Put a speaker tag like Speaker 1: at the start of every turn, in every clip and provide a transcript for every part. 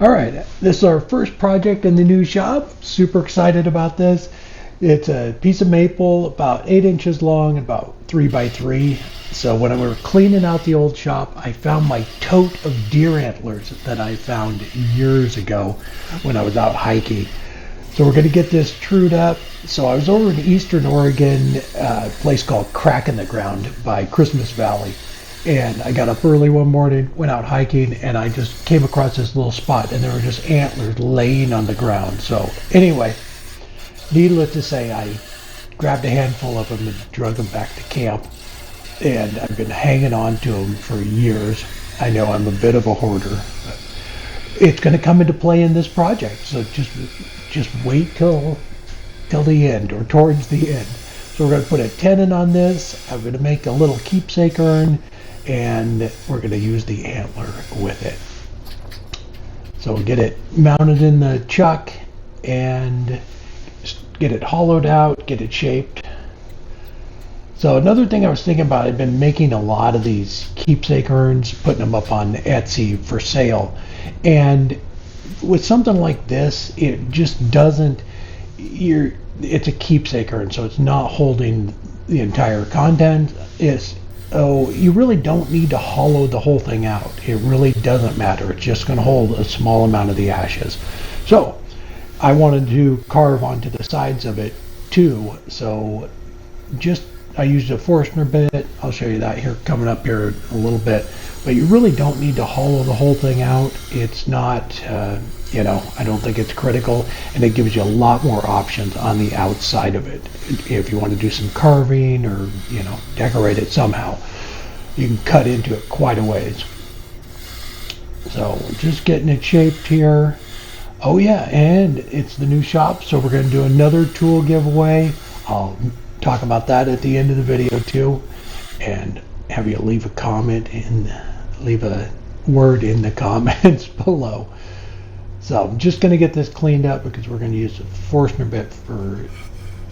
Speaker 1: All right, this is our first project in the new shop. Super excited about this. It's a piece of maple about 8 inches long, about 3 by 3. So when we were cleaning out the old shop, I found my tote of deer antlers that I found years ago when I was out hiking. So we're going to get this trued up. So I was over in Eastern Oregon, a place called Crack in the Ground by Christmas Valley. And I got up early one morning, went out hiking, and I just came across this little spot, and there were just antlers laying on the ground. So anyway, needless to say, I grabbed a handful of them and drug them back to camp. And I've been hanging on to them for years. I know I'm a bit of a hoarder, but it's going to come into play in this project. So just wait till the end, or towards the end. So we're going to put a tenon on this. I'm going to make a little keepsake urn, and we're going to use the antler with it. So we'll get it mounted in the chuck and get it hollowed out, get it shaped. So another thing I was thinking about, I've been making a lot of these keepsake urns, putting them up on Etsy for sale. And with something like this, it just doesn't, it's a keepsake urn, so it's not holding the entire content. You really don't need to hollow the whole thing out. It really doesn't matter. It's just going to hold a small amount of the ashes. So I wanted to carve onto the sides of it too. So I used a Forstner bit. I'll show you that here coming up here a little bit. But you really don't need to hollow the whole thing out. It's not, I don't think it's critical, and it gives you a lot more options on the outside of it. If you want to do some carving or, decorate it somehow, you can cut into it quite a ways. So just getting it shaped here. Oh yeah, and it's the new shop, so we're going to do another tool giveaway. I'll talk about that at the end of the video too, and have you leave a comment and leave a word in the comments below. So I'm just going to get this cleaned up because we're going to use a Forstner bit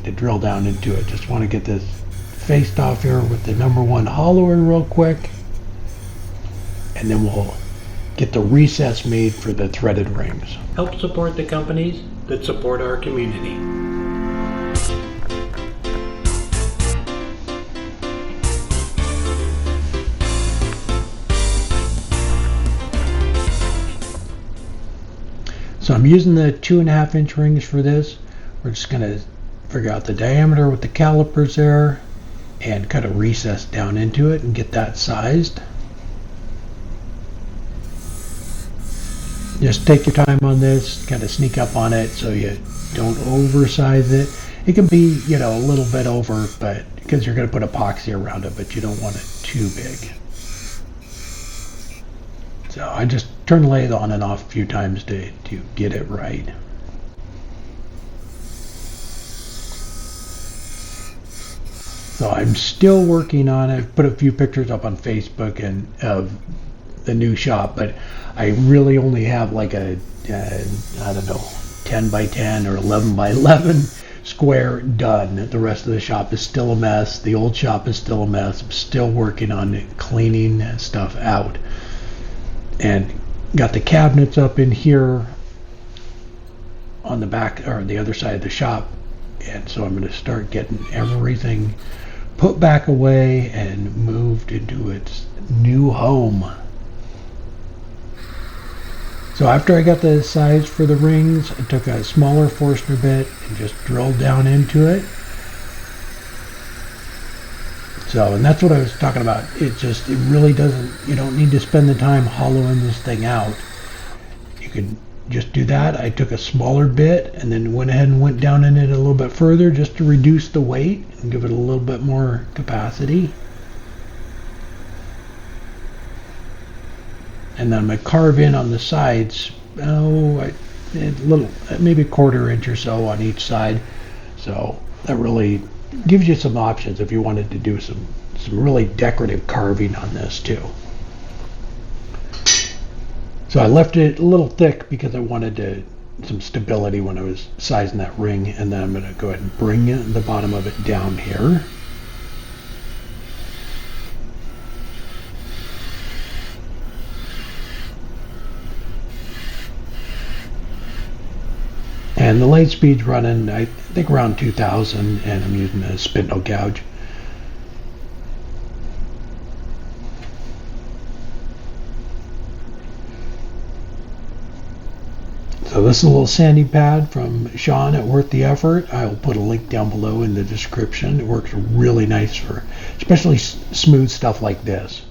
Speaker 1: to drill down into it. Just want to get this faced off here with the #1 hollower real quick, and then we'll get the recess made for the threaded rings. Help support the companies that support our community. So I'm using the 2.5 inch rings for this. We're just going to figure out the diameter with the calipers there and cut a recess down into it and get that sized. Just take your time on this, kind of sneak up on it so you don't oversize it. It can be, a little bit over, but because you're going to put epoxy around it, but you don't want it too big. So I just turn the lathe on and off a few times to get it right. So I'm still working on it. Put a few pictures up on Facebook and of the new shop, but I really only have like a 10 by 10 or 11 by 11 square done. The rest of the shop is still a mess. The old shop is still a mess. I'm still working on cleaning stuff out. And got the cabinets up in here on the back or the other side of the shop, and so I'm going to start getting everything put back away and moved into its new home. So after I got the size for the rings, I took a smaller Forstner bit and just drilled down into it. So, and that's what I was talking about. It really doesn't, you don't need to spend the time hollowing this thing out. You can just do that. I took a smaller bit and then went ahead and went down in it a little bit further just to reduce the weight and give it a little bit more capacity. And then I'm going to carve in on the sides, maybe a 1/4 inch or so on each side. So that really gives you some options if you wanted to do some really decorative carving on this too. So I left it a little thick because I wanted some stability when I was sizing that ring, and then I'm going to go ahead and bring the bottom of it down here. And the lathe speed's running, I think, around 2,000, and I'm using a Spindle Gouge. So this is a little sanding pad from Sean at Worth the Effort. I'll put a link down below in the description. It works really nice for especially smooth stuff like this.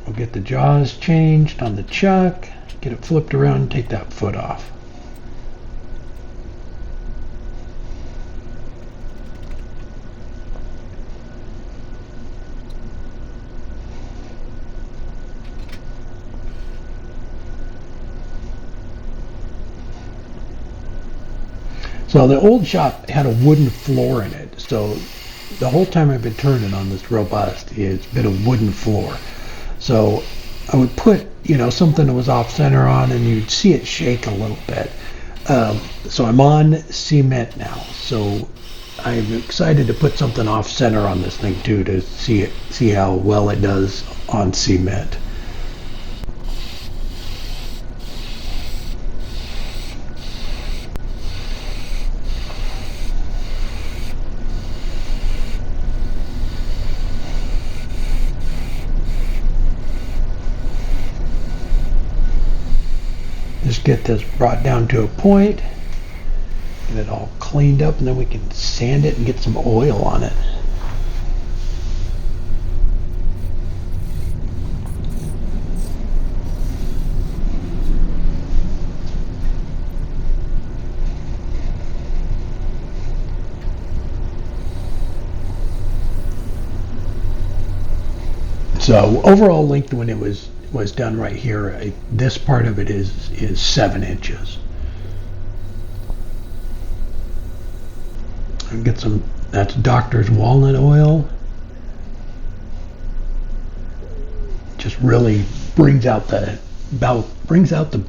Speaker 1: We'll get the jaws changed on the chuck, get it flipped around and take that foot off. So the old shop had a wooden floor in it, so the whole time I've been turning on this robust, it's been a wooden floor. So I would put, something that was off center on, and you'd see it shake a little bit. So I'm on cement now, so I'm excited to put something off center on this thing too, to see how well it does on cement. Just get this brought down to a point, get it all cleaned up, and then we can sand it and get some oil on it. So overall length when it was done right here, this part of it is 7 inches. And get some, that's Doctor's Walnut Oil. Just really brings out the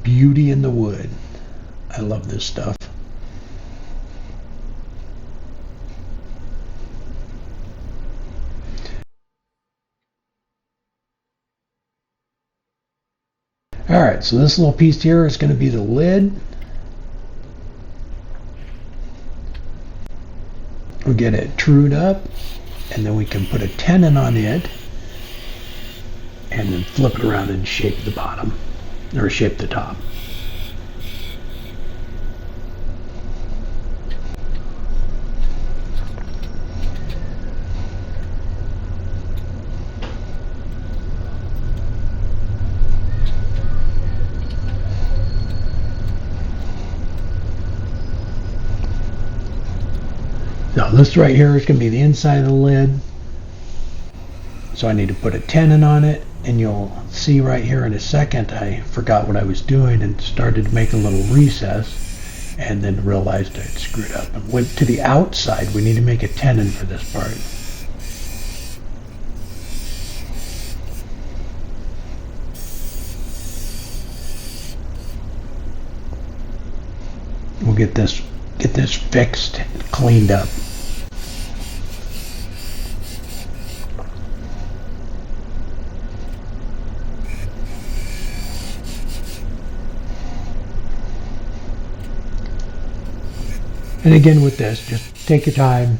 Speaker 1: beauty in the wood. I love this stuff. Alright, so this little piece here is going to be the lid. We'll get it trued up, and then we can put a tenon on it, and then flip it around and shape the bottom, or shape the top. Now this right here is going to be the inside of the lid, so I need to put a tenon on it, and you'll see right here in a second I forgot what I was doing and started to make a little recess, and then realized I'd screwed up and went to the outside. We need to make a tenon for this part. We'll get this fixed, cleaned up. And again with this, just take your time,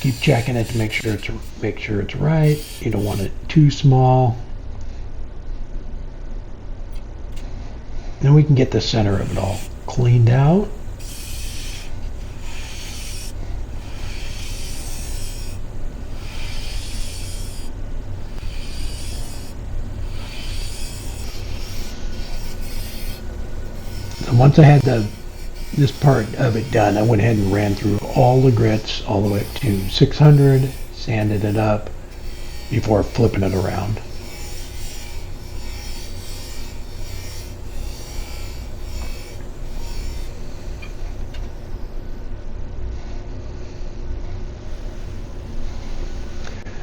Speaker 1: keep checking it to make sure it's right. You don't want it too small. Then we can get the center of it all cleaned out. And once I had this part of it done, I went ahead and ran through all the grits all the way up to 600, sanded it up before flipping it around.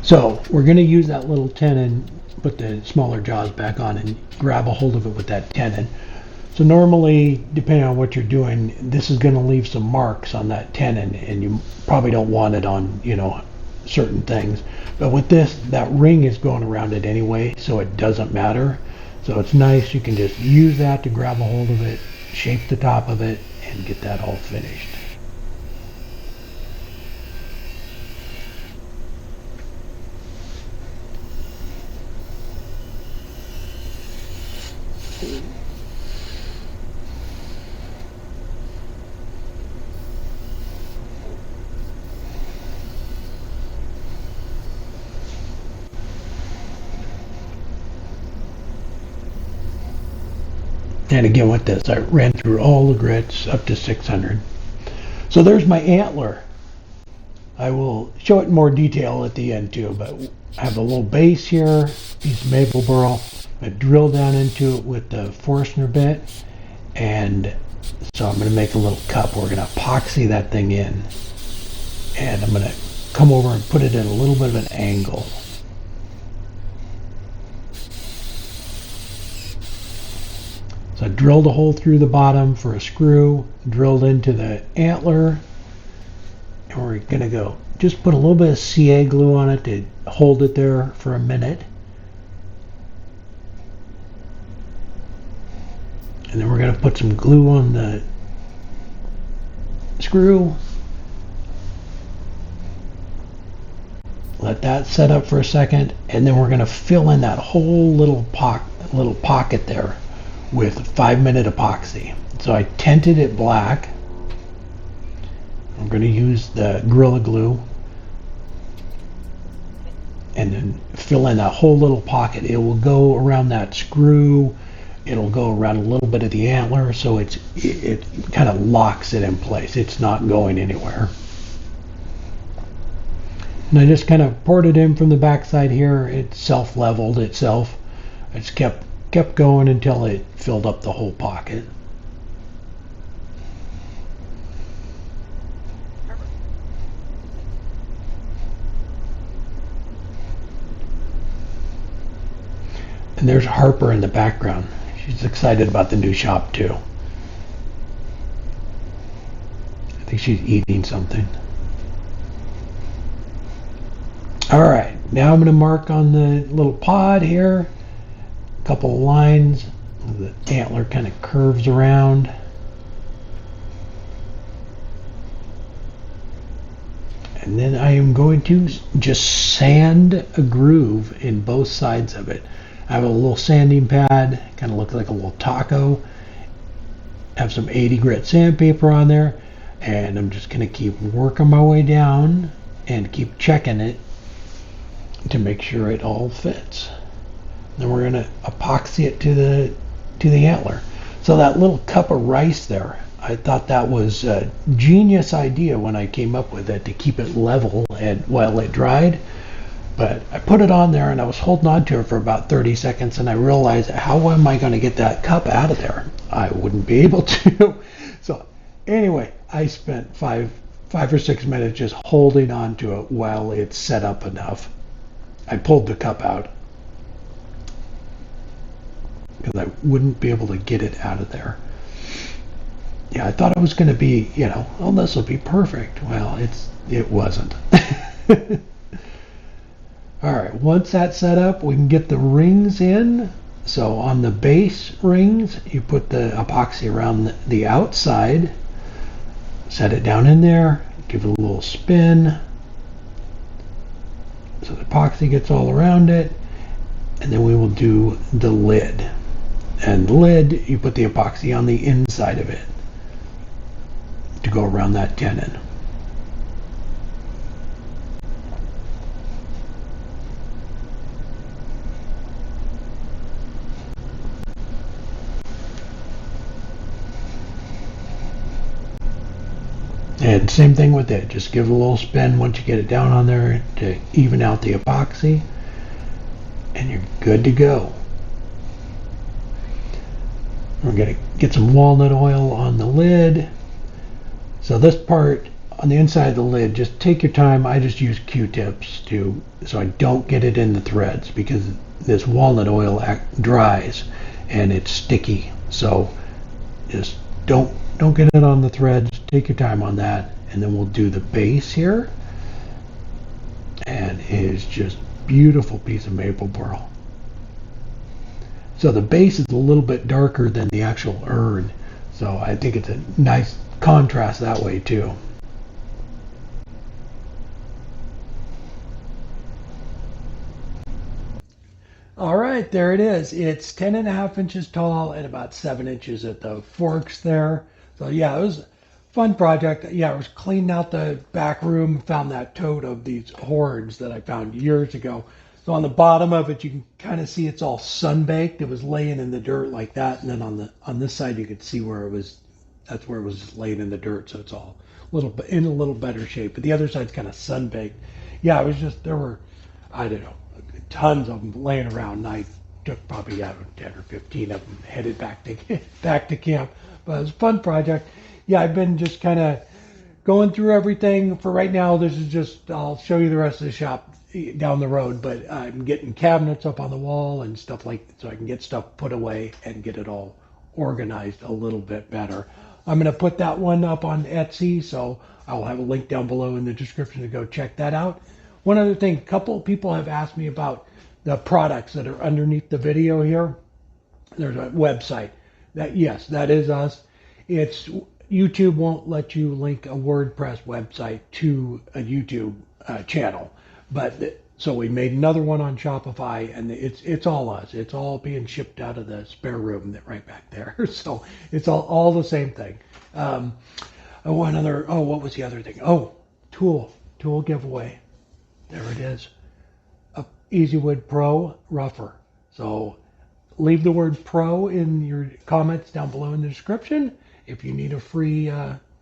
Speaker 1: So we're going to use that little tenon, put the smaller jaws back on and grab a hold of it with that tenon. So normally, depending on what you're doing, this is going to leave some marks on that tenon, and you probably don't want it on, certain things. But with this, that ring is going around it anyway, so it doesn't matter. So So it's nice, you can just use that to grab a hold of it, shape the top of it, and get that all finished. And again with this, I ran through all the grits up to 600. So there's my antler. I will show it in more detail at the end too, but I have a little base here, piece of Maple Burl. I drill down into it with the Forstner bit, and so I'm going to make a little cup. We're going to epoxy that thing in, and I'm going to come over and put it in a little bit of an angle. So I drilled a hole through the bottom for a screw, drilled into the antler, and we're going to go just put a little bit of CA glue on it to hold it there for a minute. And then we're going to put some glue on the screw. Let that set up for a second, and then we're going to fill in that whole little pocket there with 5-minute epoxy. So I tinted it black. I'm going to use the Gorilla Glue and then fill in that whole little pocket. It will go around that screw. It'll go around a little bit of the antler, so it kind of locks it in place. It's not going anywhere. And I just kind of poured it in from the backside here. It self-leveled itself. I just kept going until it filled up the whole pocket. And there's Harper in the background. She's excited about the new shop too. I think she's eating something. All right, now I'm going to mark on the little pod here. A couple of lines. The antler kind of curves around. And then I am going to just sand a groove in both sides of it. I have a little sanding pad, kind of looks like a little taco. Have some 80 grit sandpaper on there, and I'm just going to keep working my way down and keep checking it to make sure it all fits. Then we're going to epoxy it to the antler. So that little cup of rice there, I thought that was a genius idea when I came up with it, to keep it level and while it dried. But I put it on there and I was holding on to it for about 30 seconds, and I realized, how am I going to get that cup out of there? I wouldn't be able to. So anyway, I spent five or 6 minutes just holding on to it while it's set up enough. I pulled the cup out because I wouldn't be able to get it out of there. Yeah, I thought it was going to be, oh, this will be perfect. Well, it wasn't. All right, once that's set up, we can get the rings in. So on the base rings, you put the epoxy around the outside, set it down in there, give it a little spin, so the epoxy gets all around it, and then we will do the lid. And the lid, you put the epoxy on the inside of it to go around that tenon. And same thing with it, just give it a little spin once you get it down on there to even out the epoxy, and you're good to go. We're going to get some walnut oil on the lid. So this part on the inside of the lid, just take your time. I just use Q-tips so I don't get it in the threads, because this walnut oil dries and it's sticky. So just don't get it on the threads. Take your time on that, and then we'll do the base here. And it is just beautiful piece of Maple Burl. So the base is a little bit darker than the actual urn. So I think it's a nice contrast that way too. All right, there it is. It's 10.5 inches tall and about 7 inches at the forks there. So yeah, it was a fun project. Yeah, I was cleaning out the back room, found that tote of these horns that I found years ago. So on the bottom of it, you can kind of see it's all sun-baked. It was laying in the dirt like that, and then on this side, you could see where it was. That's where it was laying in the dirt. So it's all in a little better shape. But the other side's kind of sun-baked. Yeah, it was just there were, I don't know, tons of them laying around. And I took probably 10 or 15 of them, headed back to camp. But it was a fun project. Yeah, I've been just kind of going through everything for right now. This is just, I'll show you the rest of the shop down the road, but I'm getting cabinets up on the wall and stuff like that so I can get stuff put away and get it all organized a little bit better. I'm going to put that one up on Etsy, so I'll have a link down below in the description to go check that out. One other thing, a couple of people have asked me about the products that are underneath the video here. There's a website. Yes, that is us. It's YouTube won't let you link a WordPress website to a YouTube channel. But so we made another one on Shopify, and it's all us. It's all being shipped out of the spare room that right back there. So it's all the same thing. What was the other thing? Oh, tool giveaway. There it is. A EasyWood Pro rougher. So leave the word pro in your comments down below in the description. If you need a free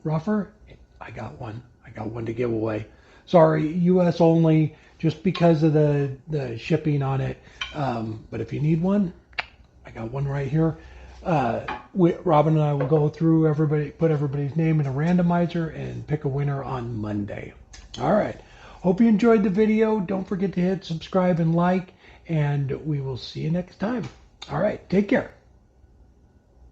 Speaker 1: rougher, I got one. I got one to give away. Sorry, U.S. only, just because of the shipping on it. But if you need one, I got one right here. Robin and I will go through put everybody's name in a randomizer and pick a winner on Monday. All right. Hope you enjoyed the video. Don't forget to hit subscribe and like, and we will see you next time. All right. Take care.